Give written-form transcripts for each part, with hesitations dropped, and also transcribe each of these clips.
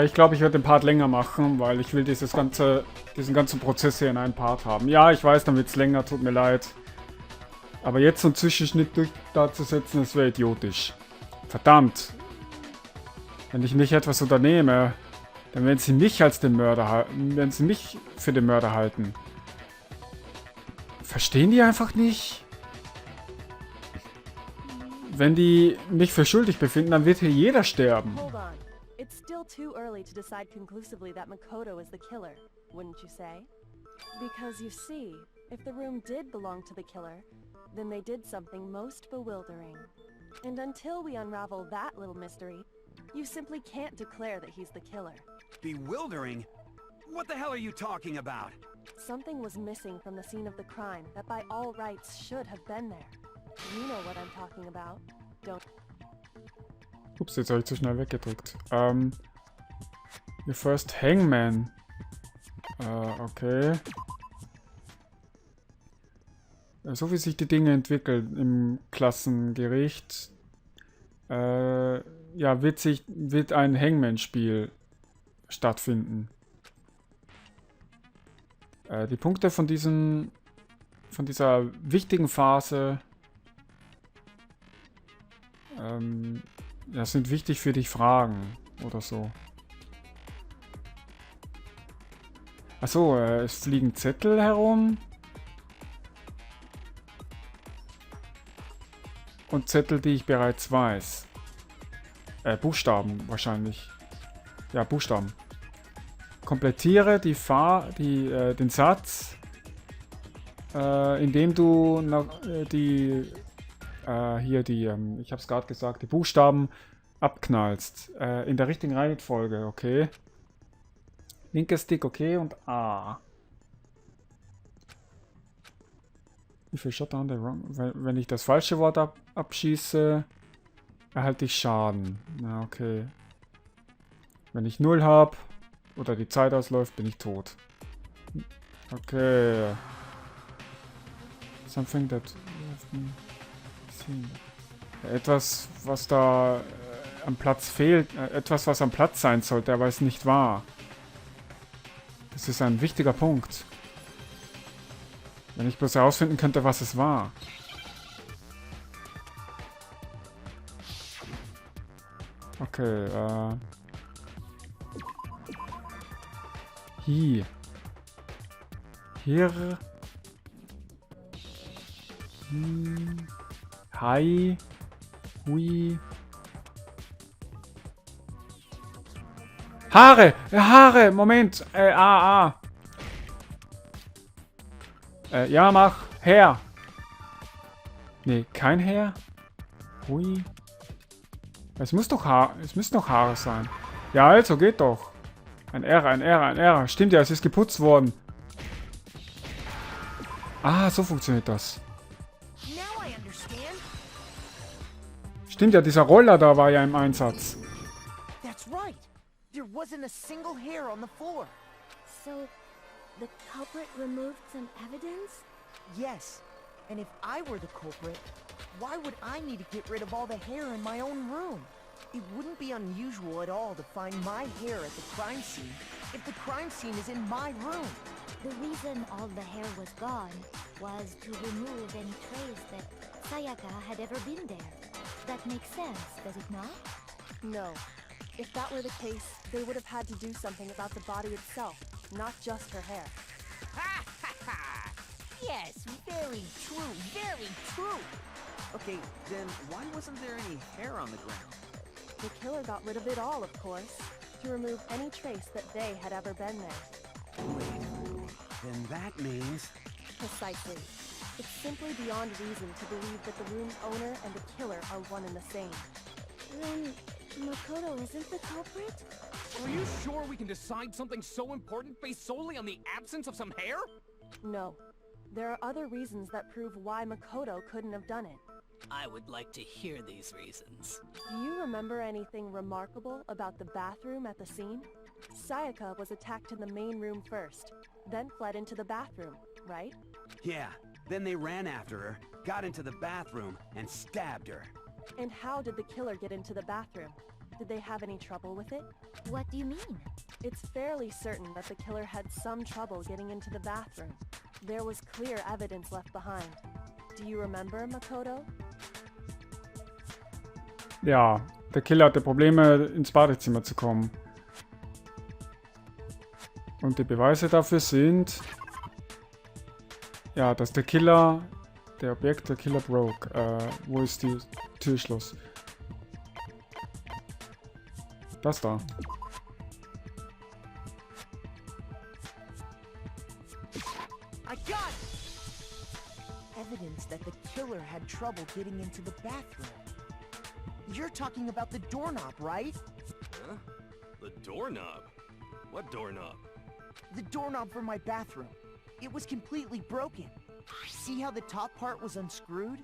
Ich glaube, ich werde den Part länger machen, weil ich will diesen ganzen Prozess hier in einem Part haben. Ja, ich weiß, dann wird es länger, tut mir leid. Aber jetzt so einen Zwischenschnitt da zu setzen, das wäre idiotisch. Verdammt. Wenn ich nicht etwas unternehme, dann werden sie mich als den Mörder halten. Werden sie mich für den Mörder halten. Verstehen die einfach nicht? Wenn die mich für schuldig befinden, dann wird hier jeder sterben. Hold on. It's still too early to decide conclusively that Makoto is the killer, wouldn't you say? Because you see, if the room did belong to the killer, then they did something most bewildering. And until we unravel that little mystery, you simply can't declare that he's the killer. Bewildering? What the hell are you talking about? Something was missing from the scene of the crime that by all rights should have been there. You know what I'm talking about, don't... Ups, jetzt habe ich zu schnell weggedrückt. Your first Hangman. Okay. So wie sich die Dinge entwickeln im Klassengericht, ja, wird ein Hangman-Spiel stattfinden. Die Punkte von dieser wichtigen Phase ja, sind wichtig für die Fragen oder so. Achso, es fliegen Zettel herum. Und Zettel, die ich bereits weiß. Buchstaben wahrscheinlich. Ja, Buchstaben. Komplettiere den Satz, indem du ich hab's gerade gesagt, die Buchstaben abknallst. In der richtigen Reihenfolge, okay. Linker Stick, okay, und A. Wie viel Shot on the wrong? Wenn ich das falsche Wort abschieße, erhalte ich Schaden. Na, okay. Wenn ich 0 habe oder die Zeit ausläuft, bin ich tot. Okay. Something that you have been seen. Etwas, was da am Platz fehlt, etwas, was am Platz sein sollte, aber es nicht war. Das ist ein wichtiger Punkt. Wenn ich bloß herausfinden könnte, was es war. Okay, Hier. Hi. Hui. Haare! Haare! Moment! Ja, mach! Her! Nee, kein Her? Hui. Es müssen doch Haare sein. Ja, also geht doch. Ein R. Stimmt ja, es ist geputzt worden. Ah, so funktioniert das. Stimmt ja, dieser Roller da war ja im Einsatz. That's right. There wasn't a single hair on the floor. So, the culprit removed some evidence? Yes. And if I were the culprit, why would I need to get rid of all the hair in my own room? It wouldn't be unusual at all to find my hair at the crime scene if the crime scene is in my room. The reason all the hair was gone was to remove any trace that Sayaka had ever been there. That makes sense, does it not? No. If that were the case, they would have had to do something about the body itself, not just her hair. Ha ha ha! Yes, very true, very true. Okay, then why wasn't there any hair on the ground? The killer got rid of it all, of course, to remove any trace that they had ever been there. Wait, then that means... Precisely. It's simply beyond reason to believe that the room's owner and the killer are one and the same. Then Makoto isn't the culprit? Are you sure we can decide something so important based solely on the absence of some hair? No. There are other reasons that prove why Makoto couldn't have done it. I would like to hear these reasons. Do you remember anything remarkable about the bathroom at the scene? Sayaka was attacked in the main room first, then fled into the bathroom, right? Yeah, then they ran after her, got into the bathroom, and stabbed her. And how did the killer get into the bathroom? Did they have any trouble with it? What do you mean? It's fairly certain that the killer had some trouble getting into the bathroom. There was clear evidence left behind. Do you remember, Makoto? Ja, der Killer hatte Probleme, ins Badezimmer zu kommen. Und die Beweise dafür sind, ja, dass der Killer, der Objekt, der Killer broke. Wo ist die Türschloss? Das da. I got it! Evidence that the killer had trouble getting into the bathroom. You're talking about the doorknob, right? Huh? The doorknob? What doorknob? The doorknob for my bathroom. It was completely broken. See how the top part was unscrewed?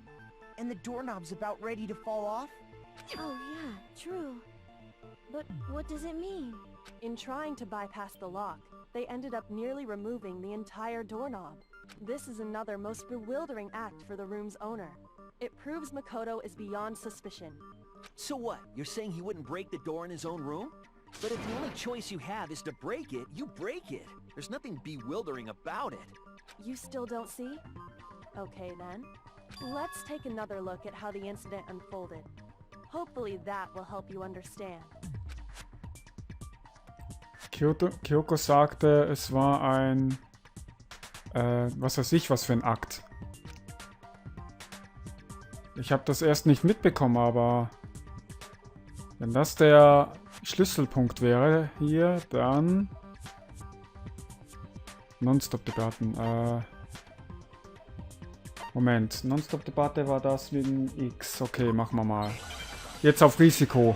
And the doorknob's about ready to fall off? Oh yeah, true. But what does it mean? In trying to bypass the lock, they ended up nearly removing the entire doorknob. This is another most bewildering act for the room's owner. It proves Makoto is beyond suspicion. So what? You're saying he wouldn't break the door in his own room? But if the only choice you have is to break it, you break it. There's nothing bewildering about it. You still don't see? Okay then. Let's take another look at how the incident unfolded. Hopefully that will help you understand. Kyoko sagte, es war ein, was weiß ich, was für ein Akt. Ich habe das erst nicht mitbekommen, aber wenn das der Schlüsselpunkt wäre hier, dann Non-Stop-Debatten. Moment, Non-Stop-Debatte war das wegen X. Okay, machen wir mal. Jetzt auf Risiko.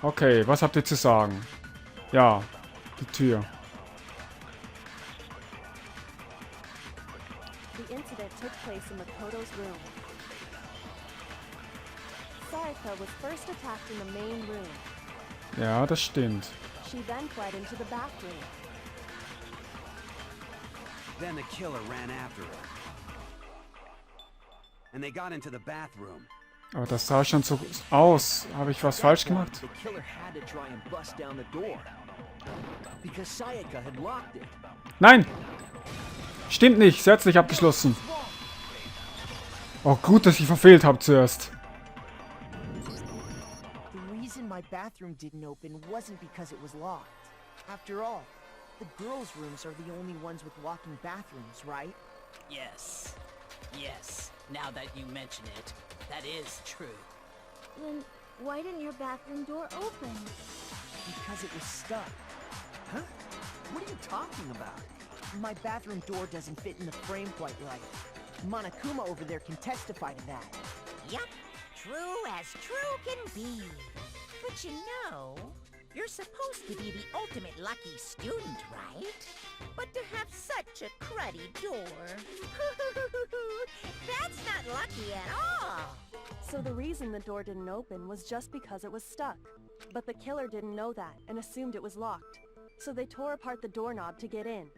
Okay, was habt ihr zu sagen? Ja, die Tür. The incident took place in Makoto's room. Sayaka was first attacked in the main room. Ja, das stimmt. She then fled into the bathroom. Then the killer ran after her. And they got into the bathroom. Aber das sah schon so aus. Habe ich was falsch gemacht? The killer had to try and bust down the door. Because Sayaka had locked it. Nein! Stimmt nicht, sie hat's nicht abgeschlossen. Oh, gut, dass ich verfehlt habe zuerst. The reason my bathroom didn't open wasn't because it was locked. After all, the girls' rooms are the only ones with locking bathrooms, right? Yes. Yes. Now that you mention it, that is true. Then why didn't your bathroom door open? Because it was stuck. Huh? What are you talking about? My bathroom door doesn't fit in the frame quite right. Monokuma over there can testify to that. Yup, true as true can be. But you know, you're supposed to be the ultimate lucky student, right? But to have such a cruddy door, that's not lucky at all. So the reason the door didn't open was just because it was stuck. But the killer didn't know that and assumed it was locked. So they tore apart the doorknob to get in.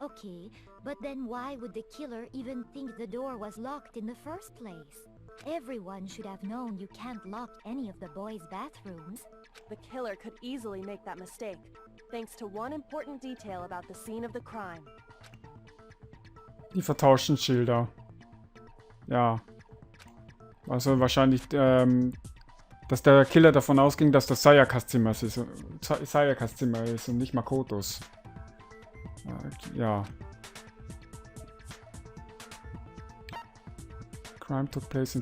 Okay, but then why would the killer even think the door was locked in the first place? Everyone should have known you can't lock any of the boys' bathrooms. The killer could easily make that mistake, thanks to one important detail about the scene of the crime. Die vertauschten Schilder. Ja. Also wahrscheinlich, dass der Killer davon ausging, dass das Sayakas Zimmer ist und nicht Makotos. Ja. Crime took place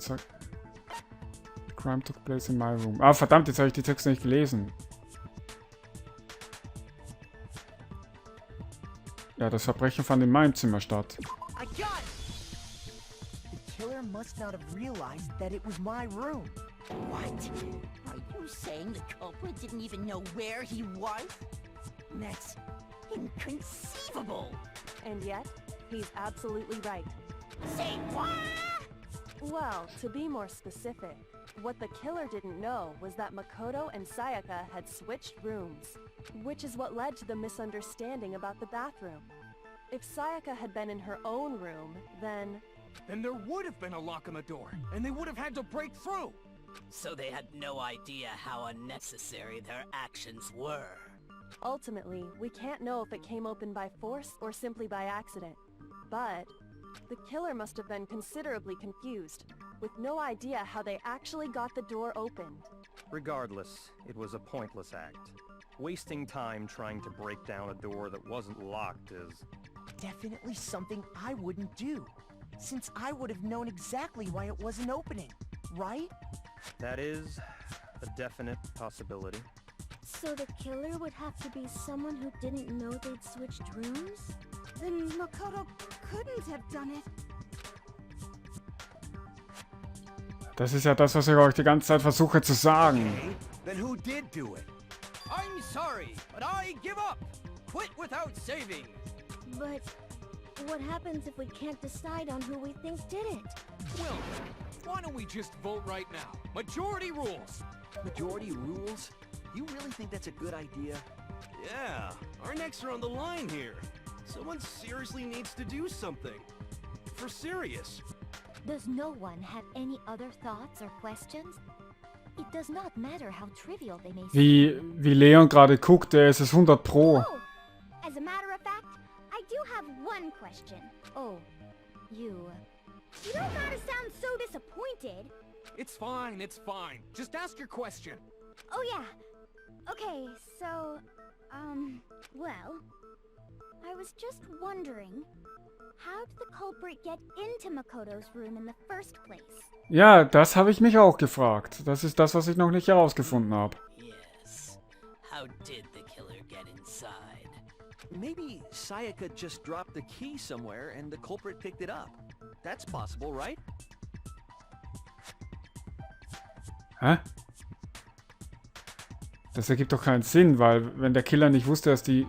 in my room. Ah, verdammt, jetzt habe ich die Texte nicht gelesen. Ja, das Verbrechen fand in meinem Zimmer statt. I got it! The killer must not have realized that it was my room. What? Are you saying the culprit didn't even know where he was? That's inconceivable. And yet, he's absolutely right. Say what? Well, to be more specific, what the killer didn't know was that Makoto and Sayaka had switched rooms, which is what led to the misunderstanding about the bathroom. If Sayaka had been in her own room, then Then there would have been a lock on the door, and they would have had to break through. So they had no idea how unnecessary their actions were. Ultimately, we can't know if it came open by force or simply by accident. But the killer must have been considerably confused, with no idea how they actually got the door opened. Regardless, it was a pointless act. Wasting time trying to break down a door that wasn't locked is... Definitely something I wouldn't do, since I would have known exactly why it wasn't opening, right? That is a definite possibility. So the killer would have to be someone who didn't know they'd switched rooms? Then Makoto couldn't have done it. Das ist ja das, was ich euch die ganze Zeit versuche zu sagen. Okay, then who did do it? I'm sorry, but I give up. Quit without saving. But what happens if we can't decide on who we think did it? Well, why don't we just vote right now? Majority rules. Majority rules? You really think that's a good idea? Yeah, our necks are on the line here. Someone seriously needs to do something. For serious. Does no one have any other thoughts or questions? It does not matter how trivial they may seem. Wie Leon gerade guckt, der ist es 100 Pro. Oh, as a matter of fact, I do have one question. Oh, you... You don't gotta sound so disappointed. It's fine, it's fine. Just ask your question. Oh yeah. Okay, so, well, I was just wondering, how did the culprit get into Makoto's room in the first place? Ja, das habe ich mich auch gefragt. Das ist das, was ich noch nicht herausgefunden habe. Yes. How did the killer get inside? Maybe Sayaka just dropped the key somewhere and the culprit picked it up. That's possible, right? Hä? Das ergibt doch keinen Sinn, weil wenn der Killer nicht wusste, dass die...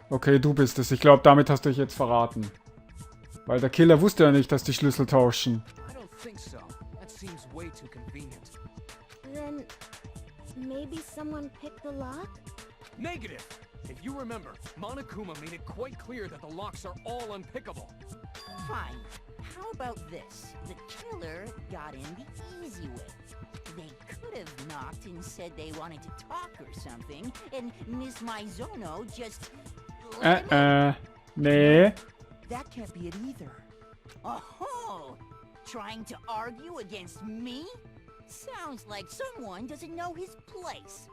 Okay, du bist es. Ich glaube, damit hast du dich jetzt verraten. Weil der Killer wusste ja nicht, dass die Schlüssel tauschen. I don't think so. That seems way too convenient. Then, maybe someone picked the lock? Negative! If you remember, Monokuma made it quite clear that the locks are all unpickable. Fine. How about this? The killer got in the easy way. They could have knocked and said they wanted to talk or something, and Miss Maizono just... Nee. That can't be it either. Oh, trying to argue against me? Sounds like someone doesn't know his place.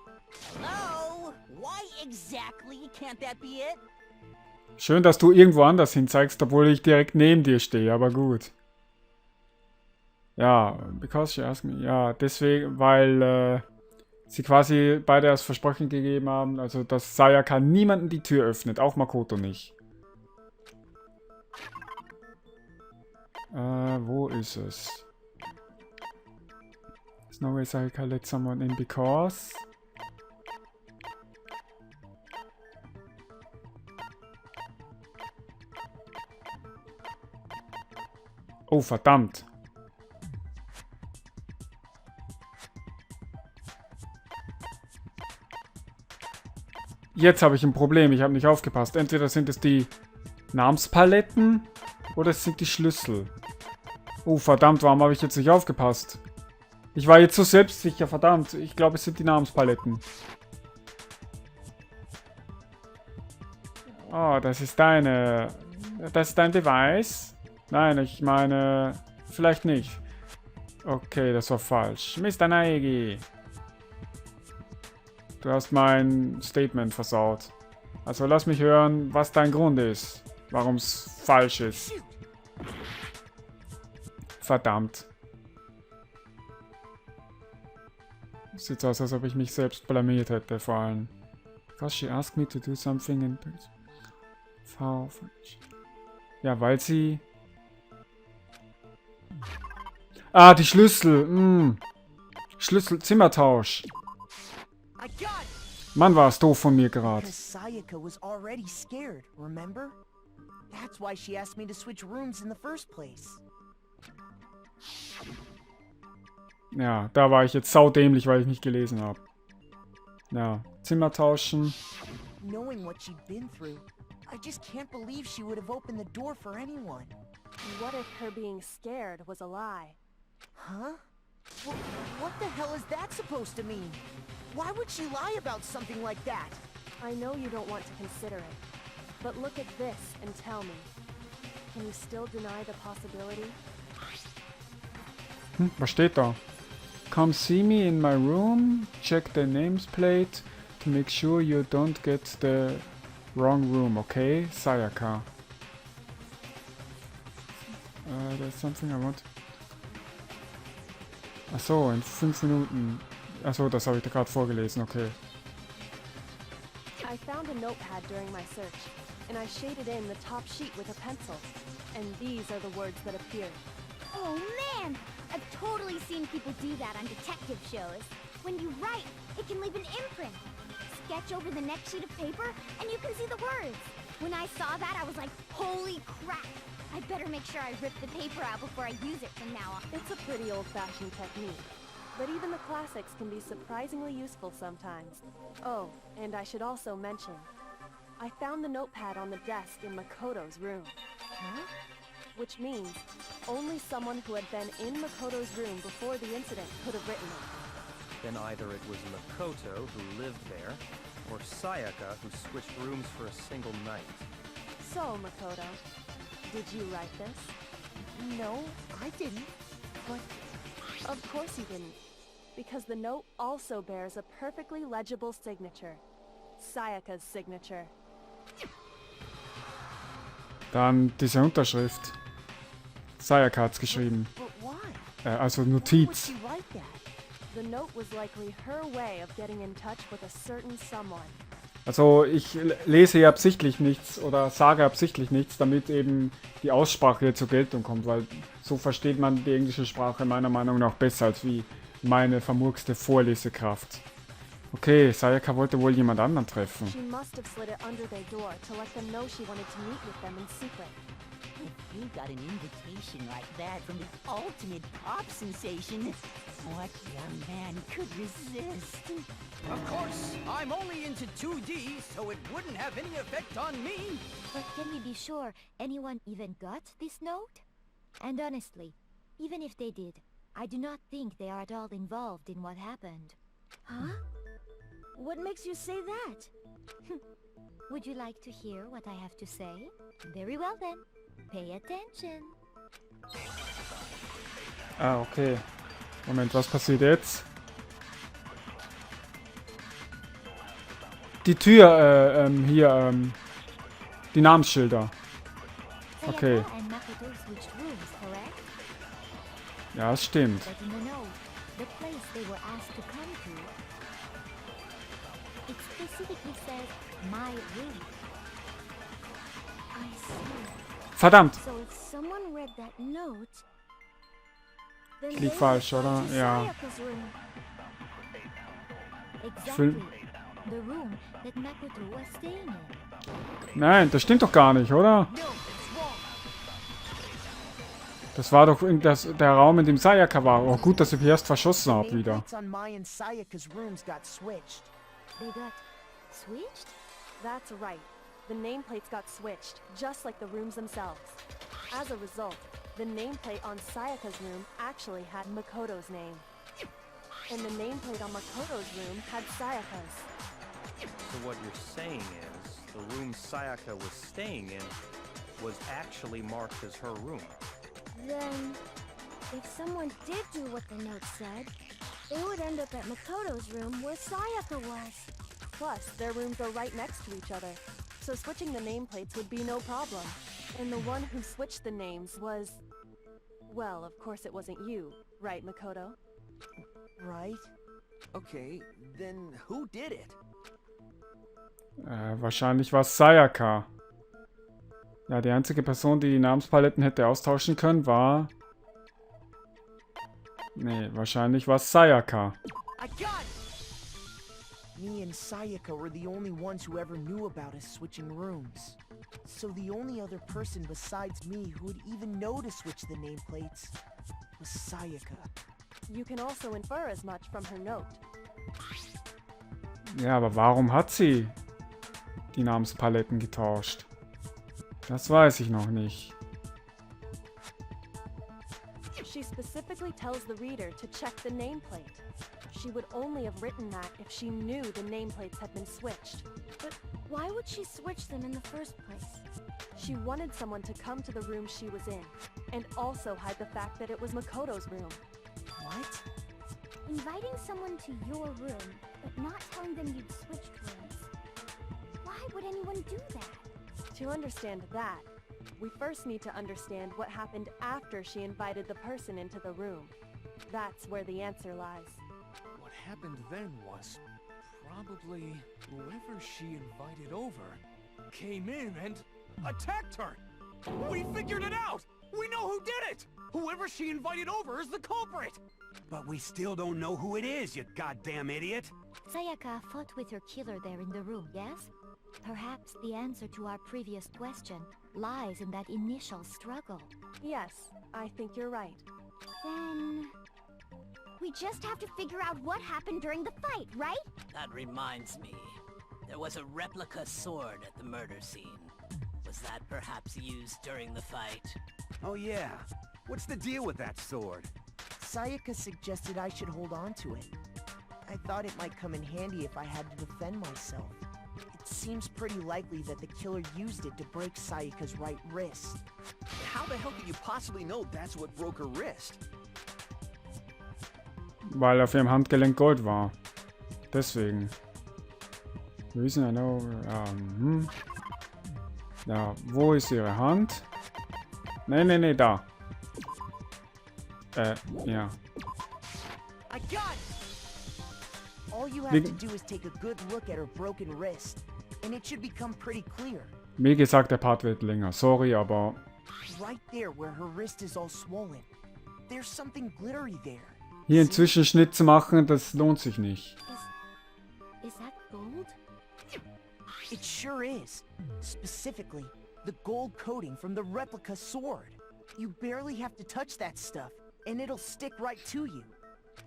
Hello? Why exactly can't that be it? Schön, dass du irgendwo anders hin zeigst, obwohl ich direkt neben dir stehe, aber gut. Ja, because she asked me. Ja, deswegen, weil sie quasi beide das Versprechen gegeben haben, also dass Sayaka niemanden die Tür öffnet, auch Makoto nicht. Wo ist es? There's no way Sayaka let someone in because... Oh, verdammt. Jetzt habe ich ein Problem. Ich habe nicht aufgepasst. Entweder sind es die Namenspaletten oder es sind die Schlüssel. Oh, verdammt, warum habe ich jetzt nicht aufgepasst? Ich war jetzt so selbstsicher, verdammt. Ich glaube, es sind die Namenspaletten. Oh, das ist deine... Das ist dein Device? Nein, ich meine... Vielleicht nicht. Okay, das war falsch. Mr. Naegi. Du hast mein Statement versaut. Also lass mich hören, was dein Grund ist. Warum es falsch ist. Verdammt. Sieht aus, als ob ich mich selbst blamiert hätte, vor allem. Because she asked me to do something in... Ja, weil sie... Ah, die Schlüssel. Schlüssel, Zimmertausch. Mann, war es doof von mir gerade. Sayaka was already scared, remember? That's why she asked me to switch rooms in the first place. Ja, da war ich jetzt saudämlich, weil ich nicht gelesen habe. Ja, Zimmer tauschen. Knowing what she'd been through, I just can't believe she would have opened the door for anyone. What if her being scared was a lie? Huh? What the hell is that supposed to mean? Why would she lie about something like that? I know you don't want to consider it, but look at this and tell me. Can you still deny the possibility? Was steht da? Come see me in my room. Check the names plate to make sure you don't get the wrong room, okay? Sayaka. There's something I want. Achso, in 5 Minuten. Achso, das habe ich da gerade vorgelesen, okay. I found a notepad during my search, and I shaded in the top sheet with a pencil. And these are the words that appeared. Oh man! I've totally seen people do that on detective shows. When you write, it can leave an imprint. Sketch over the next sheet of paper, and you can see the words. When I saw that, I was like, holy crap! I better make sure I rip the paper out before I use it from now on. It's a pretty old-fashioned technique, but even the classics can be surprisingly useful sometimes. Oh, and I should also mention, I found the notepad on the desk in Makoto's room. Huh? Which means only someone who had been in Makoto's room before the incident could have written it. Then either it was Makoto who lived there, or Sayaka who switched rooms for a single night. So, Makoto, did you write this? No, I didn't. But Of course you didn't, because the note also bears a perfectly legible signature. Sayaka's signature. Dann diese Unterschrift. Sayaka hat's geschrieben. but why? Also Why would Notiz. she write that? The note was likely her way of getting in touch with a certain someone. Also ich lese hier absichtlich nichts oder sage absichtlich nichts, damit eben die Aussprache hier zur Geltung kommt, weil so versteht man die englische Sprache meiner Meinung nach besser als wie meine vermurkste Vorlesekraft. Okay, Sayaka wollte wohl jemand anderen treffen. She must have slid it under their door to let them know she wanted to meet with them in secret. If you got an invitation like that from the ultimate pop sensation, what young man could resist? Of course, I'm only into 2D, so it wouldn't have any effect on me. But can we be sure anyone even got this note? And honestly, even if they did, I do not think they are at all involved in what happened. Huh? What makes you say that? Would you like to hear what I have to say? Very well then. Pay attention. Ah, okay. Moment, was passiert jetzt? Die Tür, hier, die Namensschilder. Okay. Sayaka and Makoto switched rooms, correct? Ja, es stimmt. But in the note, the place they were asked to come to, it specifically says my room. I see. Verdammt! So if someone read that note, then Ich they lieg falsch, would oder? come to Ja. Sayaka's room. Exactly. The room that Makoto was staying in. Nein, das stimmt doch gar nicht, oder? Das war doch der Raum, in dem Sayaka war. Oh, gut, dass ich mich erst verschossen habe wieder. Nameplates on my and Sayaka's rooms got switched. They got switched? That's right. The nameplates got switched, just like the rooms themselves. As a result, the nameplate on Sayaka's room actually had Makoto's name. And the nameplate on Makoto's room had Sayaka's. So what you're saying is, the room Sayaka was staying in was actually marked as her room. Then, if someone did do what the note said, they would end up at Makoto's room where Sayaka was. Plus, their rooms are right next to each other, so switching the nameplates would be no problem. And the one who switched the names was... Well, of course it wasn't you, right, Makoto? Right. Okay, then who did it? Wahrscheinlich war es Sayaka. Ja, die einzige Person, die die Namenspaletten hätte austauschen können, war... Nee, wahrscheinlich war es Sayaka. I got it! Me and Sayaka were the only ones who ever knew about us switching rooms. So the only other person besides me who would even know to switch the nameplates was Sayaka. You can also infer as much from her note. Ja, aber warum hat sie die Namenspaletten getauscht? Das weiß ich noch nicht. She's specifically tells the reader to check the nameplate. She would only have written that if she knew the nameplates had been switched. But why would she switch them in the first place? She wanted someone to come to the room she was in, and also hide the fact that it was Makoto's room. What? Inviting someone to your room, but not telling them you'd switched rooms. Why would anyone do that? To understand that, we first need to understand what happened after she invited the person into the room. That's where the answer lies. What happened then was probably whoever she invited over came in and attacked her. We figured it out! We know who did it! Whoever she invited over is the culprit! But we still don't know who it is, you goddamn idiot! Sayaka fought with her killer there in the room, yes? Perhaps the answer to our previous question lies in that initial struggle. Yes, I think you're right. Then... we just have to figure out what happened during the fight, right? That reminds me. There was a replica sword at the murder scene. Was that perhaps used during the fight? Oh yeah. What's the deal with that sword? Sayaka suggested I should hold on to it. I thought it might come in handy if I had to defend myself. It seems pretty likely that the killer used it to break Sayaka's right wrist. How the hell could you possibly know that's what broke her wrist? Weil auf ihrem Handgelenk Gold war. Deswegen. Reason I know. Ja, wo ist ihre Hand? Nee, da. Ja. I got it! All you have to do is take a good look at her broken wrist, and it should become pretty clear. Wie gesagt, der Part wird länger. Sorry, aber... Right there where her wrist is all swollen. There's something glittery there. Hier einen Zwischenschnitt zu machen, das lohnt sich nicht. Is that gold? It sure is. Specifically, the gold coating from the replica sword. You barely have to touch that stuff, and it'll stick right to you.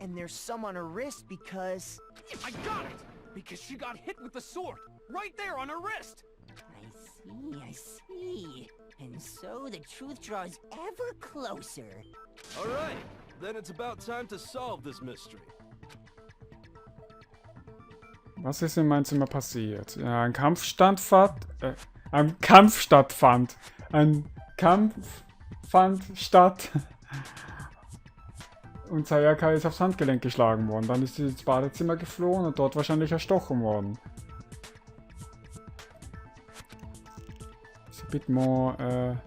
And there's some on her wrist because... I got it! Because she got hit with the sword! Right there on her wrist! I see. And so the truth draws ever closer. Alright, then it's about time to solve this mystery. Was ist in meinem Zimmer passiert? Ja, ein Kampf stattfand. Ein Kampf stattfand. Ein Kampf fand statt. Und Sayaka ist aufs Handgelenk geschlagen worden. Dann ist sie ins Badezimmer geflohen und dort wahrscheinlich erstochen worden. It's a bit more,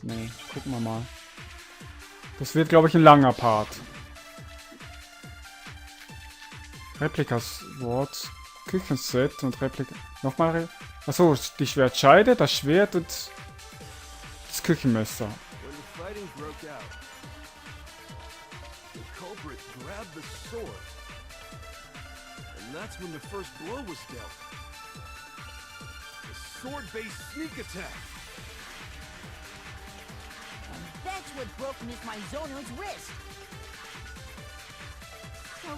nee, gucken wir mal. Das wird, glaube ich, ein langer Part. Replikas-Wort, Küchenset und Replika... Nochmal... Achso, die Schwertscheide, das Schwert und das Küchenmesser. When the fighting broke out, the culprit grabbed the sword. And that's when the first blow was dealt. The sword-based sneak attack. And that's what broke Miss Maizono's wrist. So,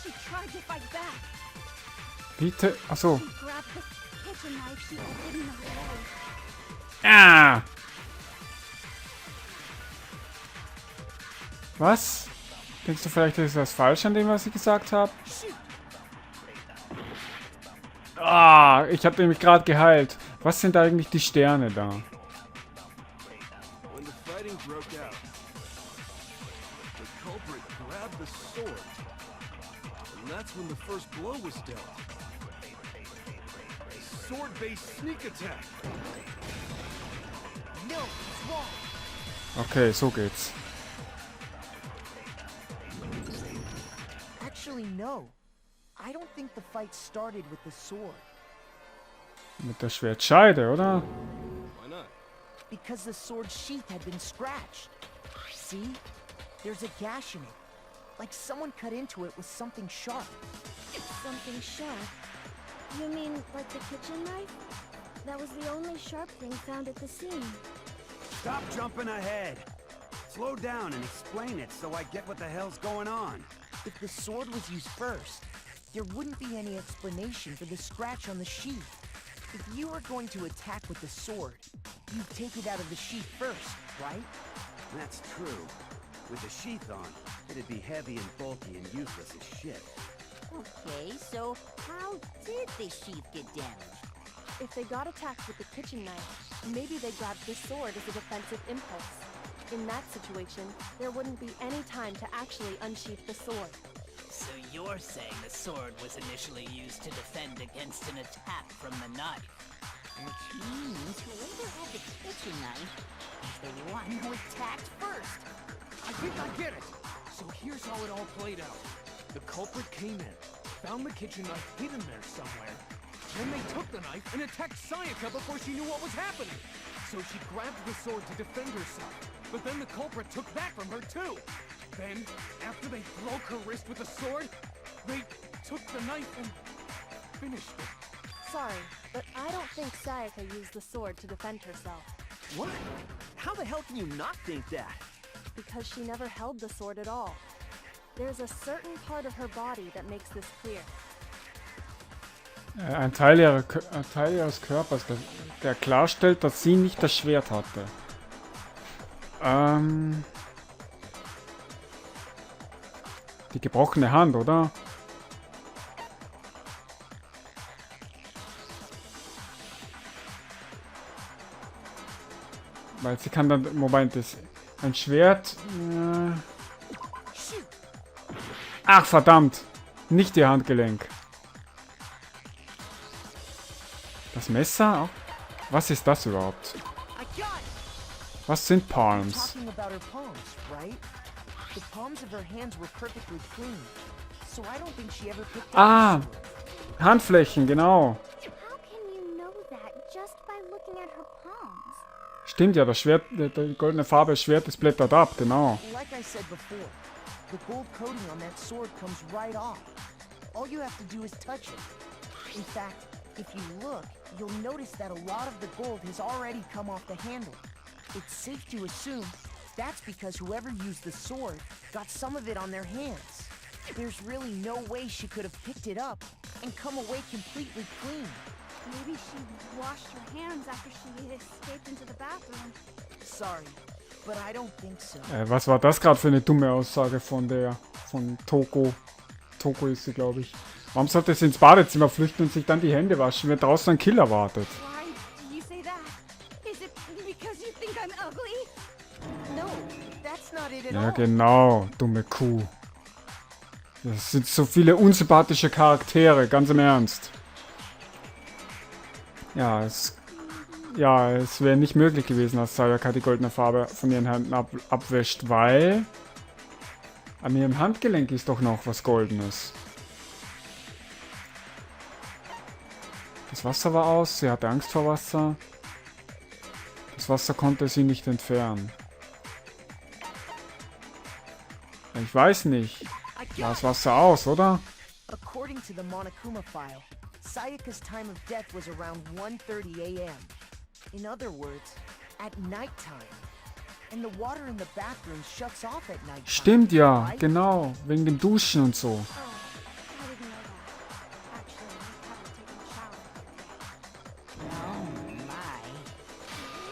she tried to fight back. Bitte, achso. She grabbed the kitchen knife she had hidden away. Ah! Was? Denkst du vielleicht, ist das falsch an dem, was ich gesagt habe? Ah, ich habe nämlich gerade geheilt. Was sind eigentlich die Sterne da? When the fighting broke out, the culprit grabbed the sword. And that's when the first blow was dealt. Sword-based sneak attack. No, it's wrong. Okay, so geht's. Actually, no. I don't think the fight started with the sword. Mit der Schwertscheide, oder? Why not? Because the sword's sheath had been scratched. See? There's a gash in it. Like someone cut into it with something sharp. Something sharp? You mean like the kitchen knife? That was the only sharp thing found at the scene. Stop jumping ahead. Slow down and explain it so I get what the hell's going on. If the sword was used first, there wouldn't be any explanation for the scratch on the sheath. If you were going to attack with the sword, you'd take it out of the sheath first, right? That's true. With the sheath on, it'd be heavy and bulky and useless as shit. Okay, so how did the sheath get damaged? If they got attacked with the kitchen knife, maybe they grabbed the sword as a defensive impulse. In that situation, there wouldn't be any time to actually unsheath the sword. So you're saying the sword was initially used to defend against an attack from the knife? Which means whoever had the kitchen knife is the one who attacked first. I think I get it. So here's how it all played out. The culprit came in, found the kitchen knife hidden there somewhere. Then they took the knife and attacked Sayaka before she knew what was happening. So she grabbed the sword to defend herself. But then the culprit took that from her too. Then, after they broke her wrist with the sword, they took the knife and finished it. Sorry, but I don't think Sayaka used the sword to defend herself. What? How the hell can you not think that? Because she never held the sword at all. There's a certain part of her body that makes this clear. Ein Teil ihres Körpers, der klarstellt, dass sie nicht das Schwert hatte. Die gebrochene Hand, oder? Weil sie kann dann... Moment, das... Ein Schwert... Ach, verdammt! Nicht ihr Handgelenk. Das Messer? Was ist das überhaupt? Was sind Palms? Talking about her palms, right? The palms of her hands were perfectly clean. So I don't think she ever picked up Ah! Handflächen, genau. How can you know that just by looking at her palms? Stimmt ja, das Schwert, die goldene Farbe des Schwertes blättert ab, genau. Like I said before, the gold coating on that sword comes right off. All you have to do is touch it. In fact, if you look, you'll notice that a lot of the gold has already come off the handle. It's safe to assume that's because whoever used the sword got some of it on their hands. There's really no way she could have picked it up and come away completely clean. Maybe she washed her hands after she escaped into the bathroom. Sorry, but I don't think so. Was war das gerade für eine dumme Aussage von Toko? Toko ist sie, glaube ich. Warum sollte sie ins Badezimmer flüchten und sich dann die Hände waschen, wenn draußen ein Killer wartet? Why do you say that? Is it because you think I'm ugly? No, that's not it at Ja, all. genau, dumme Kuh. Es sind so viele unsympathische Charaktere, ganz im Ernst. Ja, es wäre nicht möglich gewesen, dass Sayaka die goldene Farbe von ihren Händen abwäscht, weil an ihrem Handgelenk ist doch noch was Goldenes. Das Wasser war aus, sie hatte Angst vor Wasser. Das Wasser konnte sie nicht entfernen. Ich weiß nicht. War das Wasser aus, oder? According to the Monokuma file, Sayaka's time of death was around 1:30 a.m. In other words, at nighttime. And the water in the bathroom shuts off at nighttime. Stimmt ja, right? genau. Wegen dem Duschen und so. Oh, I didn't know that. Actually, I haven't taken a shower. Oh my.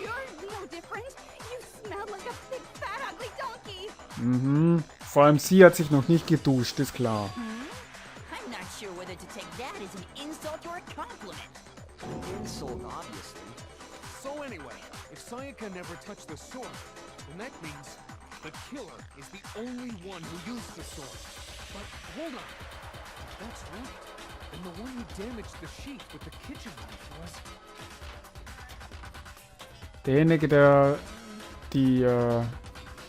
You're no different. You smell like a big fat ugly donkey. Mhm. Vor allem sie hat sich noch nicht geduscht, ist klar. I'm not sure whether to take that as an insult or a compliment. Insult, obviously. So anyway, if Sayaka never touched the sword, then that means the killer is the only one who used the sword. But hold on. If that's right, then the one who damaged the sheath with the kitchen knife was... Derjenige, der die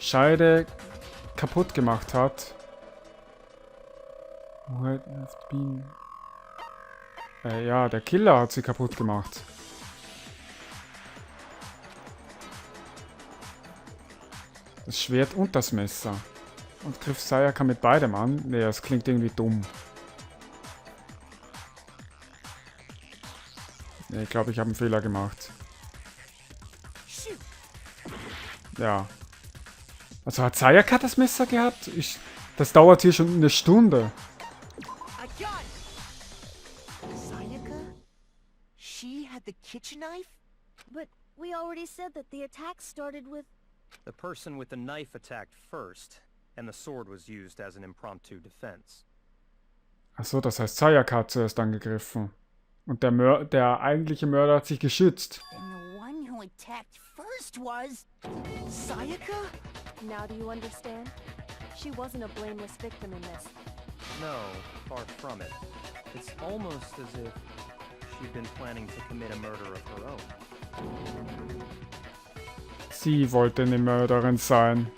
Scheide kaputt gemacht hat. Ja, der Killer hat sie kaputt gemacht. Das Schwert und das Messer. Und griff Sayaka mit beidem an. Nee, das klingt irgendwie dumm. Nee, ich glaube, ich habe einen Fehler gemacht. Ja. Also hat Sayaka das Messer gehabt? Das dauert hier schon eine Stunde. Sayaka? She had the kitchen knife? But we already said that the attack started with The person with the knife attacked first, and the sword was used as an impromptu defense. Achso, das heißt, Sayaka hat zuerst angegriffen. Und der eigentliche Mörder hat sich geschützt. Then the one who attacked first was... Sayaka? Now do you understand? She wasn't a blameless victim in this. No, far from it. It's almost as if she'd been planning to commit a murder of her own. Sie wollte eine Mörderin sein.